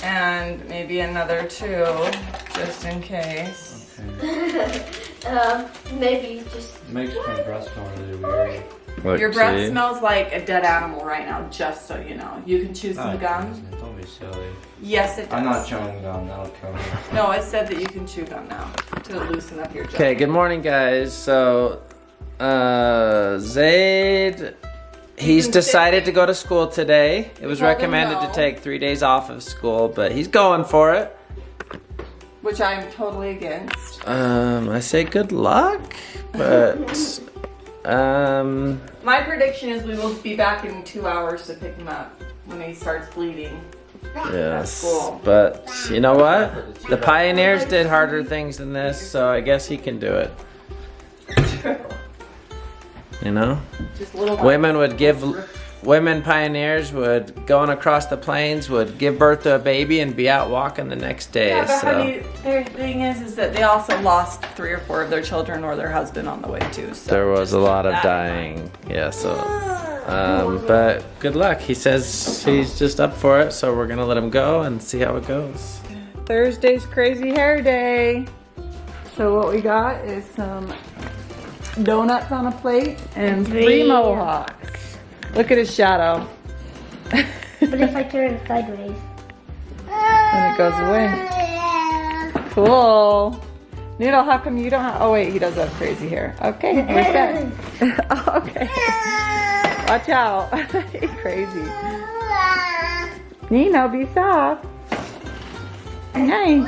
And maybe another 2, just in case. Okay. Maybe just... Makes my breath smell really weird. Look, Your breath see? smells like a dead animal right now, just so you know. You can chew some gum. Don't be silly. Yes, it does. I'm not chewing gum, that'll kill me. No, it said that you can chew gum now to loosen up your jaw. Okay, good morning, guys. So, Zade, he's decided to go to school today. It was told him recommended no. to take 3 days off of school, but he's going for it. Which I'm totally against. I say good luck, but My prediction is we will be back in 2 hours to pick him up when he starts bleeding. yes. cool. But you know what? The pioneers did harder things than this, so I guess he can do it. You know, Just little women pioneers would going across the plains would give birth to a baby and be out walking the next day. Yeah, but So. honey, their thing is that they also lost 3 or 4 of their children or their husband on the way too. So There was just a lot keep of that in mind. dying. Yeah, so. But good luck. He says he's just up for it, so we're gonna let him go and see how it goes. Thursday's crazy hair day. So what we got is some donuts on a plate and 3 mohawks. Look at his shadow. But if I turn it sideways... And it goes away. Cool. Noodle, how come you don't have... Oh wait, he does have crazy hair. Okay, where's that? Okay. Watch out. He's crazy. Nino, be soft. Nice.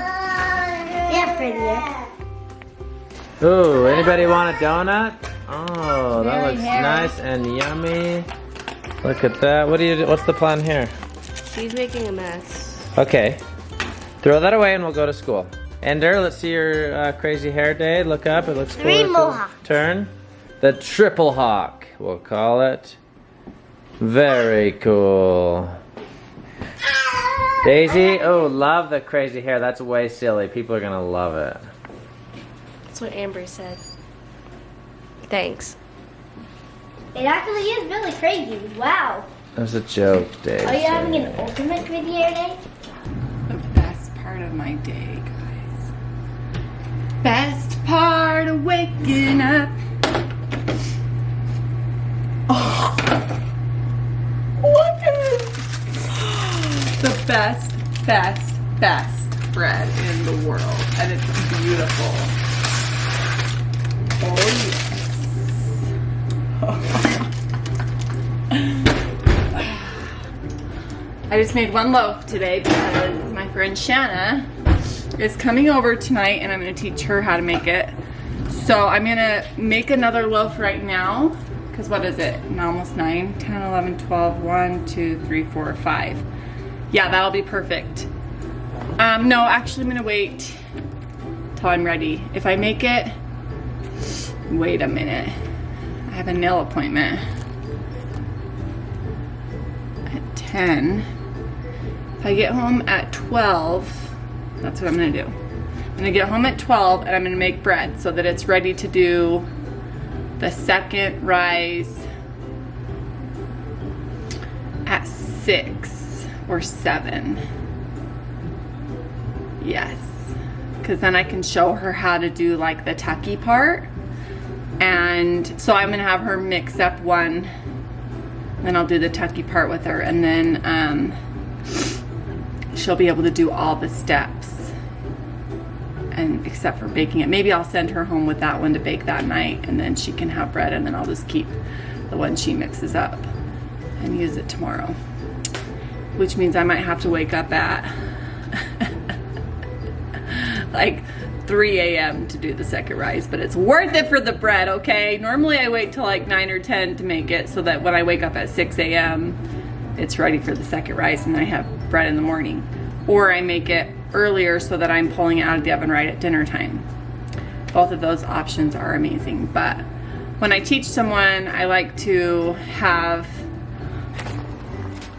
Yeah, prettier. Ooh, anybody want a donut? Oh, that Very looks hairy. nice and yummy. Look at that. What's the plan here? She's making a mess. Okay. Throw that away and we'll go to school. Ender, let's see your crazy hair day. Look up. It looks cool. 3 mohawks. Turn. The triple hawk, we'll call it. Very cool. Daisy, oh, love the crazy hair. That's way silly. People are going to love it. That's what Ambree said. Thanks. It actually is really crazy. Wow. That was a joke, Daisy. Are you having an ultimate crazy hair day? The best part of my day, guys. Best part of waking up. Oh. Look at it. The best bread in the world. And it's beautiful. Oh, yes. I just made 1 loaf today because my friend Shanna is coming over tonight and I'm going to teach her how to make it. So I'm going to make another loaf right now because what is it? Almost 9, 10, 11, 12, 1, 2, 3, 4, 5. Yeah, that'll be perfect. No, actually I'm going to wait till I'm ready. If I make it, wait a minute. I have a nail appointment at 10. If I get home at 12, that's what I'm gonna do. I'm gonna get home at 12 and I'm gonna make bread so that it's ready to do the second rise at 6 or 7. Yes, because then I can show her how to do like the tucky part. And so I'm gonna have her mix up one, then I'll do the tucky part with her, and then she'll be able to do all the steps, and except for baking it. Maybe I'll send her home with that one to bake that night, and then she can have bread, and then I'll just keep the one she mixes up and use it tomorrow. Which means I might have to wake up at like 3 a.m. to do the second rise, but it's worth it for the bread, okay? Normally I wait till like 9 or 10 to make it so that when I wake up at 6 a.m. it's ready for the second rise and I have bread in the morning. Or I make it earlier so that I'm pulling it out of the oven right at dinner time. Both of those options are amazing, but when I teach someone, I like to have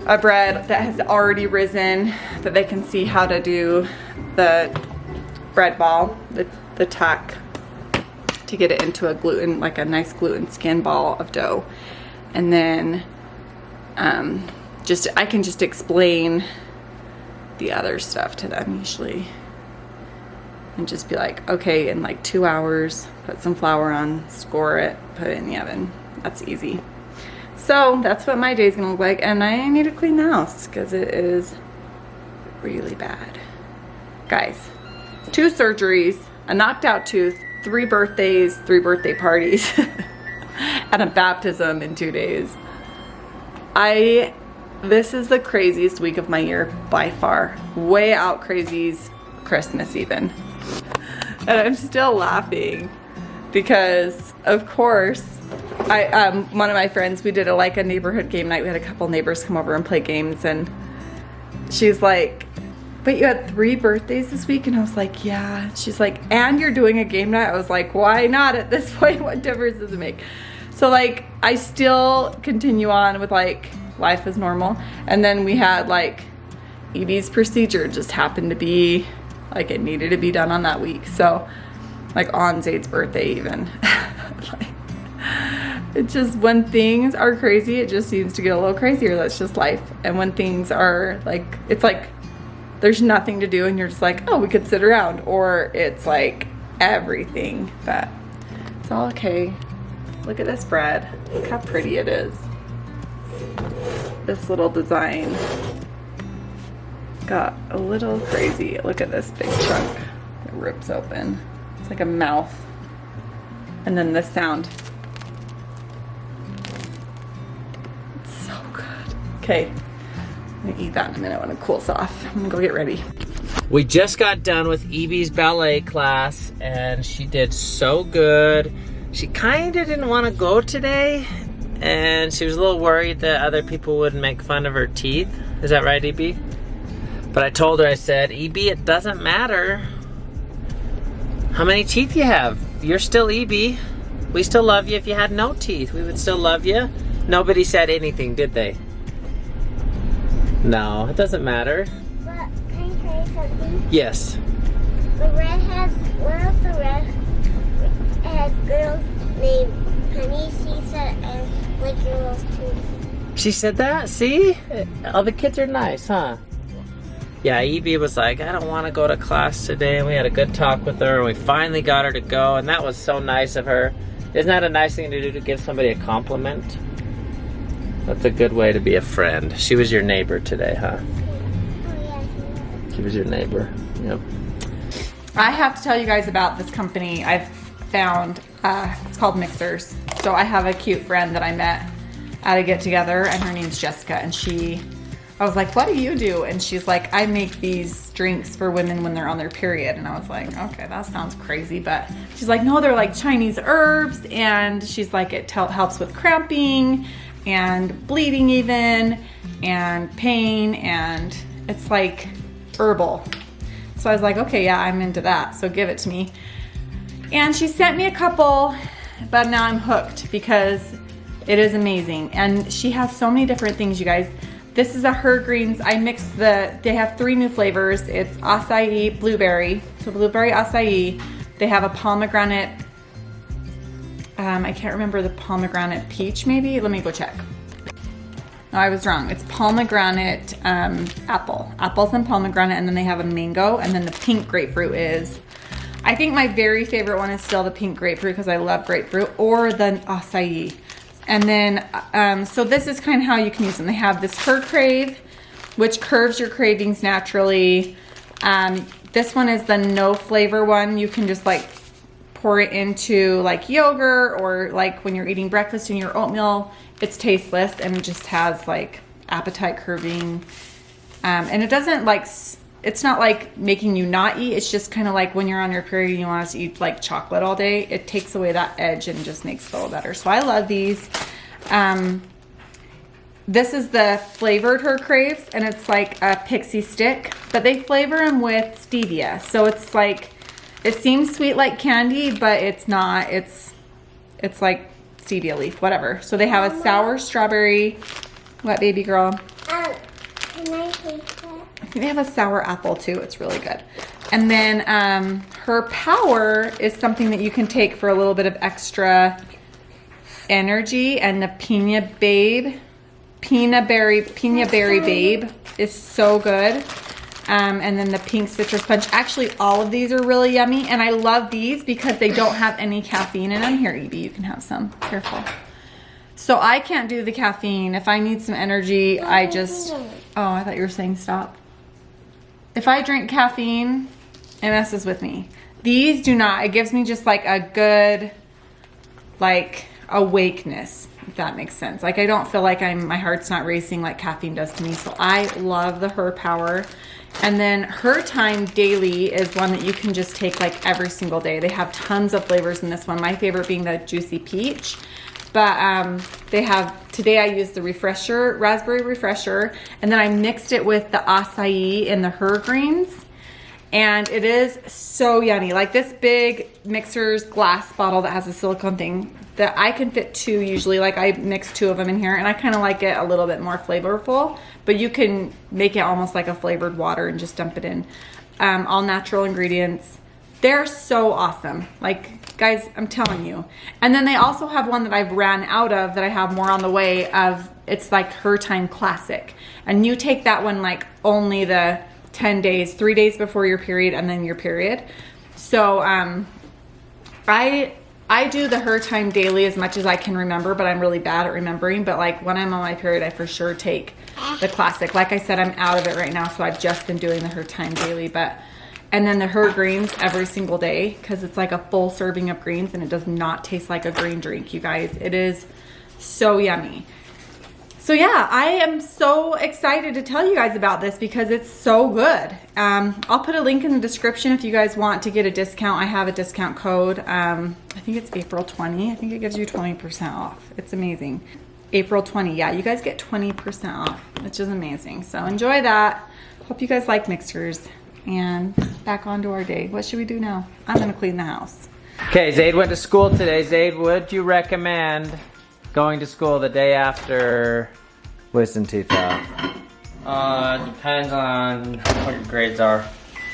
a bread that has already risen that they can see how to do the bread ball, the tuck, to get it into a gluten, like a nice gluten skin ball of dough. And then I can just explain the other stuff to them usually. And just be like, okay, in like 2 hours, put some flour on, score it, put it in the oven. That's easy. So that's what my day's gonna look like. And I need to clean the house because it is really bad. Guys, 2 surgeries, a knocked out tooth, 3 birthdays, 3 birthday parties, and a baptism in 2 days. This is the craziest week of my year by far. Way out crazies Christmas even. And I'm still laughing because of course one of my friends, we did a neighborhood game night. We had a couple neighbors come over and play games, and she's like, but you had 3 birthdays this week? And I was like, yeah. She's like, and you're doing a game night? I was like, why not at this point? What difference does it make? So like, I still continue on with like life as normal. And then we had like Evie's procedure just happened to be like, it needed to be done on that week. So like on Zade's birthday even. Like, it just, when things are crazy, it just seems to get a little crazier. That's just life. And when things are like, it's like there's nothing to do and you're just like, oh, we could sit around, or it's like everything. But it's all okay. Look at this bread. Look how pretty it is. This little design got a little crazy. Look at this big chunk. It rips open. It's like a mouth. And then this sound. It's so good. Okay, I'm gonna eat that in a minute when it cools off. I'm gonna go get ready. We just got done with Evie's ballet class and she did so good. She kind of didn't want to go today and she was a little worried that other people would make fun of her teeth. Is that right, Evie? But I told her, I said, Evie, it doesn't matter how many teeth you have. You're still Evie. We still love you. If you had no teeth, we would still love you. Nobody said anything, did they? No, it doesn't matter. But can I tell you something? Yes. The redhead, one of the redhead girls named Penny, she said I like your little tooth. She said that? See? All the kids are nice, huh? Yeah, Evie was like, I don't want to go to class today. And we had a good talk with her and we finally got her to go. And that was so nice of her. Isn't that a nice thing to do, to give somebody a compliment? That's a good way to be a friend. She was your neighbor today, huh? Oh yeah, She was your neighbor. Yep. I have to tell you guys about this company I've found. It's called Mixers. So I have a cute friend that I met at a get together and her name's Jessica, and I was like, what do you do? And she's like, I make these drinks for women when they're on their period. And I was like, okay, that sounds crazy. But she's like, no, they're like Chinese herbs. And she's like, it helps with cramping and bleeding even, and pain, and it's like herbal. So I was like, okay, yeah, I'm into that. So give it to me. And she sent me a couple, but now I'm hooked because it is amazing. And she has so many different things, you guys. This is a her greens. I mixed they have 3 new flavors. It's acai, blueberry. So blueberry acai. They have a pomegranate, I can't remember the pomegranate peach maybe. Let me go check. No, I was wrong. It's pomegranate apple. Apples and pomegranate, and then they have a mango, and then the pink grapefruit is, I think my very favorite one is still the pink grapefruit because I love grapefruit, or the acai. And then, so this is kind of how you can use them. They have this Her Crave, which curves your cravings naturally. This one is the no flavor one. You can just like pour it into like yogurt, or like when you're eating breakfast in your oatmeal. It's tasteless and it just has like appetite curbing. And it doesn't like, it's not like making you not eat. It's just kind of like when you're on your period and you want to eat like chocolate all day. It takes away that edge and just makes it a little better. So I love these. This is the flavored Her Craves, and it's like a pixie stick, but they flavor them with stevia. So it's like, it seems sweet like candy, but it's not. It's like stevia leaf, whatever. So they have a sour strawberry. What, baby girl? Can I taste that? I think they have a sour apple too. It's really good. And then Her Power is something that you can take for a little bit of extra energy. And the Pina Berry Babe is so good. And then the pink citrus punch. Actually, all of these are really yummy. And I love these because they don't have any caffeine in them. Here, Evie, you can have some. Careful. So I can't do the caffeine. If I need some energy, I just... Oh, I thought you were saying stop. If I drink caffeine, it messes with me. These do not. It gives me just like a good, like, awakeness, if that makes sense. Like, I don't feel like my heart's not racing like caffeine does to me. So I love the Her Power. And then Her Time Daily is one that you can just take like every single day. They have tons of flavors in this one. My favorite being the Juicy Peach. But they have, today I used the refresher, raspberry refresher, and then I mixed it with the acai and the Her Greens. And it is so yummy. Like this big mixer's glass bottle that has a silicone thing that I can fit 2 usually. Like I mix 2 of them in here, and I kind of like it a little bit more flavorful, but you can make it almost like a flavored water and just dump it in. All natural ingredients. They're so awesome. Like, guys, I'm telling you. And then they also have one that I've ran out of that I have more on the way of, it's like Her Time Classic. And you take that one like only the 10 days, 3 days before your period and then your period. So I do the Her Time Daily as much as I can remember, but I'm really bad at remembering. But like when I'm on my period, I for sure take the classic. Like I said, I'm out of it right now, so I've just been doing the Her Time Daily. And then the Her Greens every single day, because it's like a full serving of greens and it does not taste like a green drink, you guys. It is so yummy. So yeah, I am so excited to tell you guys about this because it's so good. I'll put a link in the description if you guys want to get a discount. I have a discount code. I think it's April 20. I think it gives you 20% off. It's amazing. April 20. Yeah, you guys get 20% off, which is amazing. So enjoy that. Hope you guys like mixers. And back onto our day. What should we do now? I'm gonna clean the house. Okay, Zade went to school today. Zade, would you recommend going to school the day after wisdom teeth out? Depends on what your grades are.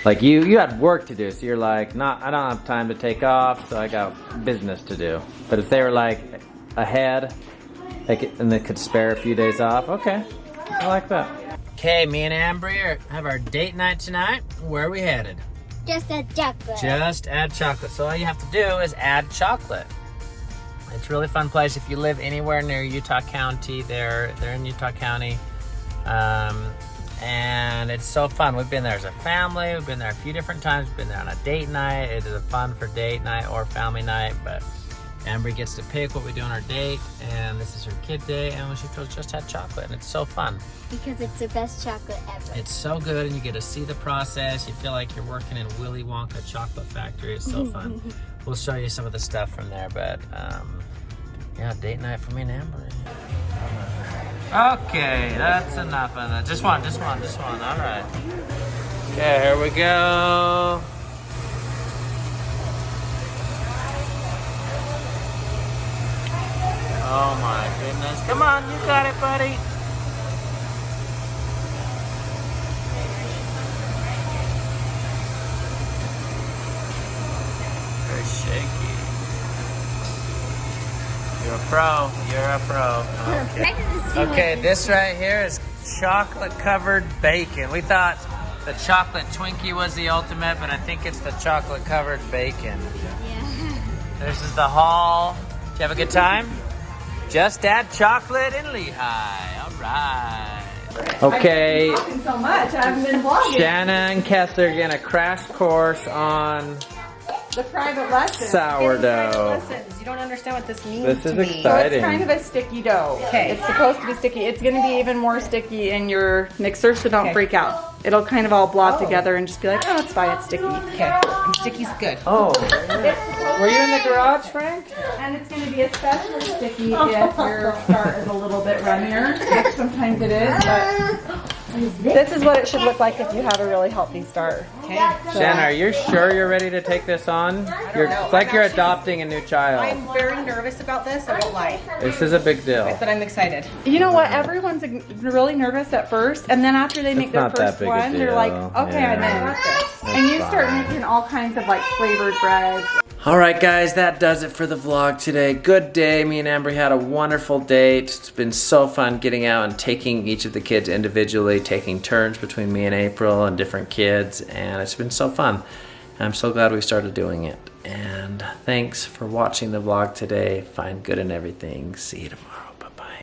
Like you had work to do, so you're like, I don't have time to take off, so I got business to do. But if they were like ahead, and they could spare a few days off, okay, I like that. Okay, me and Ambree have our date night tonight. Where are we headed? Just a chocolate. Just add chocolate. So all you have to do is add chocolate. It's a really fun place. If you live anywhere near Utah County, they're in Utah County. And it's so fun. We've been there as a family. We've been there a few different times. We've been there on a date night. It is a fun for date night or family night, but Ambree gets to pick what we do on our date, and this is her kid day, and she just had chocolate, and it's so fun. Because it's the best chocolate ever. It's so good, and you get to see the process. You feel like you're working in Willy Wonka chocolate factory. It's so fun. We'll show you some of the stuff from there, but yeah, date night for me and Ambree. Okay, that's enough of that. Just one. All right. Okay, here we go. Oh my goodness. Come on, you got it, buddy. Very shaky. You're a pro. You're a pro. Okay, this right here is chocolate covered bacon. We thought the chocolate Twinkie was the ultimate, but I think it's the chocolate covered bacon. Yeah. This is the haul. Did you have a good time? Just add chocolate in Lehi. All right. Okay. I've been talking so much. I haven't been vlogging. Shanna and Kessler are getting a crash course on The private lesson. sourdough. You don't understand what this means This to is me. So it's exciting. kind of a sticky dough. Okay. It's supposed to be sticky. It's going to be even more sticky in your mixer, so don't Okay. freak out. It'll kind of all blob together and just be like, oh, it's fine, it's sticky. Okay. And sticky's good. Oh, were you in the garage, Frank? And it's going to be especially sticky if your start is a little bit runnier, which sometimes it is, but this is what it should look like if you have a really healthy start. Okay. Shanna, are you sure you're ready to take this on? It's like you're adopting a new child. I'm very nervous about this, I won't lie. This is a big deal. But I'm excited. You know what? Everyone's really nervous at first, and then after they make It's their not that first big a one, they're deal. like, okay, Yeah. I'm in. That's And you start making all kinds of like flavored breads. All right, guys, that does it for the vlog today. Good day. Me and Ambree had a wonderful date. It's been so fun getting out and taking each of the kids individually, taking turns between me and April and different kids, and it's been so fun. I'm so glad we started doing it. And thanks for watching the vlog today. Find good in everything. See you tomorrow.